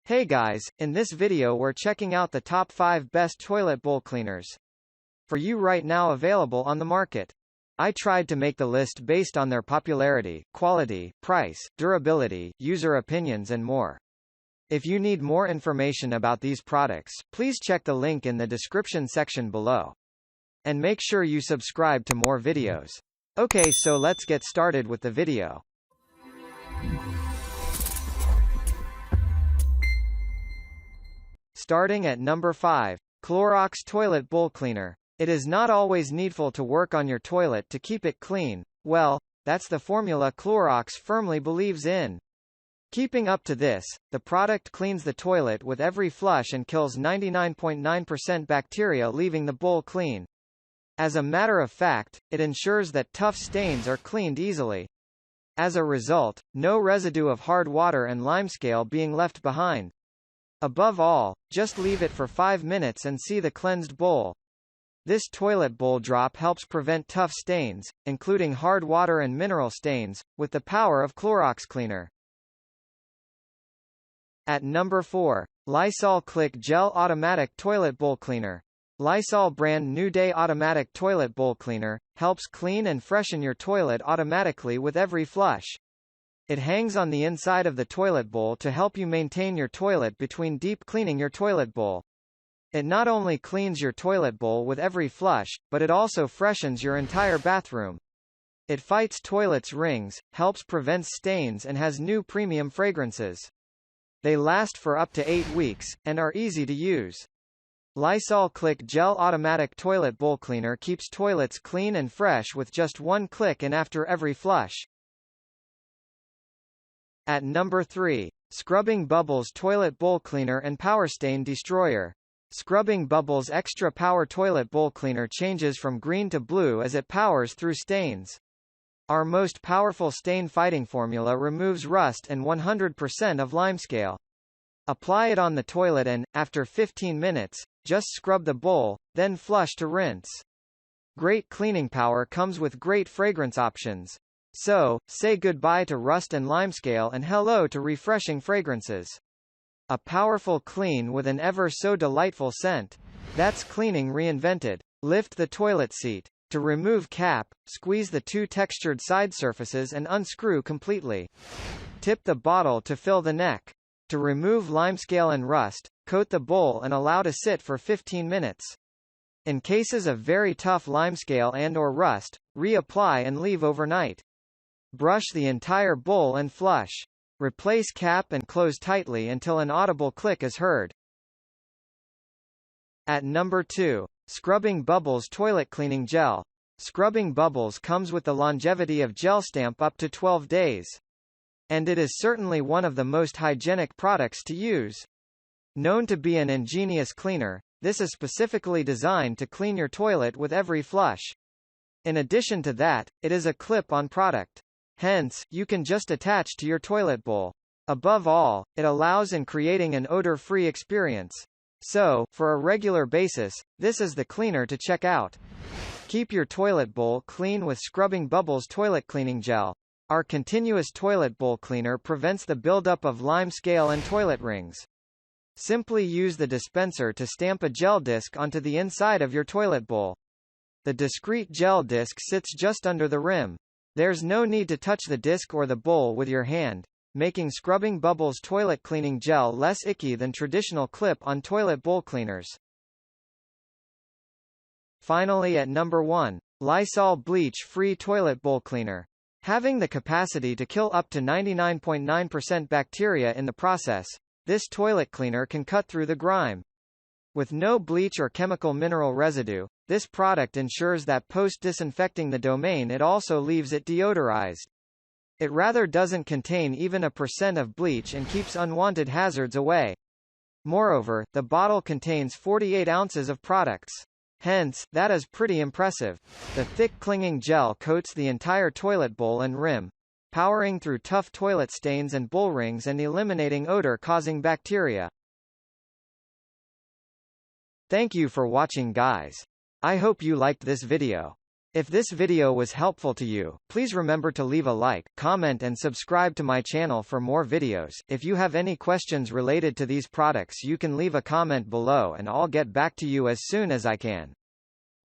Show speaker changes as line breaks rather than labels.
Hey guys, in this video we're checking out the top 5 best toilet bowl cleaners for you right now available on the market. I tried to make the list based on their popularity, quality, price, durability, user opinions and more. If you need more information about these products, please check the link in the description section below. And make sure you subscribe to more videos. Okay, so let's get started with the video. Starting at number 5. Clorox Toilet Bowl Cleaner. It is not always needful to work on your toilet to keep it clean. Well, that's the formula Clorox firmly believes in. Keeping up to this, the product cleans the toilet with every flush and kills 99.9% bacteria, leaving the bowl clean. As a matter of fact, it ensures that tough stains are cleaned easily. As a result, no residue of hard water and limescale being left behind. Above all, just leave it for 5 minutes and see the cleansed bowl. This toilet bowl drop helps prevent tough stains, including hard water and mineral stains, with the power of Clorox Cleaner. At number 4. Lysol Click Gel Automatic Toilet Bowl Cleaner. Lysol brand New Day Automatic Toilet Bowl Cleaner helps clean and freshen your toilet automatically with every flush. It hangs on the inside of the toilet bowl to help you maintain your toilet between deep cleaning your toilet bowl. It not only cleans your toilet bowl with every flush, but it also freshens your entire bathroom. It fights toilets' rings, helps prevent stains and has new premium fragrances. They last for up to 8 weeks, and are easy to use. Lysol Click Gel Automatic Toilet Bowl Cleaner keeps toilets clean and fresh with just one click and after every flush. At number 3. Scrubbing Bubbles Toilet Bowl Cleaner and Power Stain Destroyer. Scrubbing Bubbles Extra Power Toilet Bowl Cleaner changes from green to blue as it powers through stains. Our most powerful stain-fighting formula removes rust and 100% of limescale. Apply it on the toilet and, after 15 minutes, just scrub the bowl, then flush to rinse. Great cleaning power comes with great fragrance options. So, say goodbye to rust and limescale and hello to refreshing fragrances. A powerful clean with an ever so delightful scent. That's cleaning reinvented. Lift the toilet seat. To remove cap, squeeze the 2 textured side surfaces and unscrew completely. Tip the bottle to fill the neck. To remove limescale and rust, coat the bowl and allow to sit for 15 minutes. In cases of very tough limescale and/or rust, reapply and leave overnight. Brush the entire bowl and flush. Replace cap and close tightly until an audible click is heard. At number 2. Scrubbing Bubbles Toilet Cleaning Gel. Scrubbing Bubbles comes with the longevity of gel stamp up to 12 days. And it is certainly one of the most hygienic products to use. Known to be an ingenious cleaner, this is specifically designed to clean your toilet with every flush. In addition to that, it is a clip-on product. Hence, you can just attach to your toilet bowl. Above all, it allows in creating an odor-free experience. So, for a regular basis, this is the cleaner to check out. Keep your toilet bowl clean with Scrubbing Bubbles Toilet Cleaning Gel. Our continuous toilet bowl cleaner prevents the buildup of limescale and toilet rings. Simply use the dispenser to stamp a gel disc onto the inside of your toilet bowl. The discrete gel disc sits just under the rim. There's no need to touch the disc or the bowl with your hand, making Scrubbing Bubbles Toilet Cleaning Gel less icky than traditional clip-on toilet bowl cleaners. Finally at number 1. Lysol Bleach Free Toilet Bowl Cleaner. Having the capacity to kill up to 99.9% bacteria in the process, this toilet cleaner can cut through the grime. With no bleach or chemical mineral residue, this product ensures that post-disinfecting the domain it also leaves it deodorized. It rather doesn't contain even a % of bleach and keeps unwanted hazards away. Moreover, the bottle contains 48 ounces of products. Hence, that is pretty impressive. The thick clinging gel coats the entire toilet bowl and rim, powering through tough toilet stains and bowl rings and eliminating odor-causing bacteria. Thank you for watching guys. I hope you liked this video. If this video was helpful to you, please remember to leave a like, comment and subscribe to my channel for more videos. If you have any questions related to these products, you can leave a comment below and I'll get back to you as soon as I can.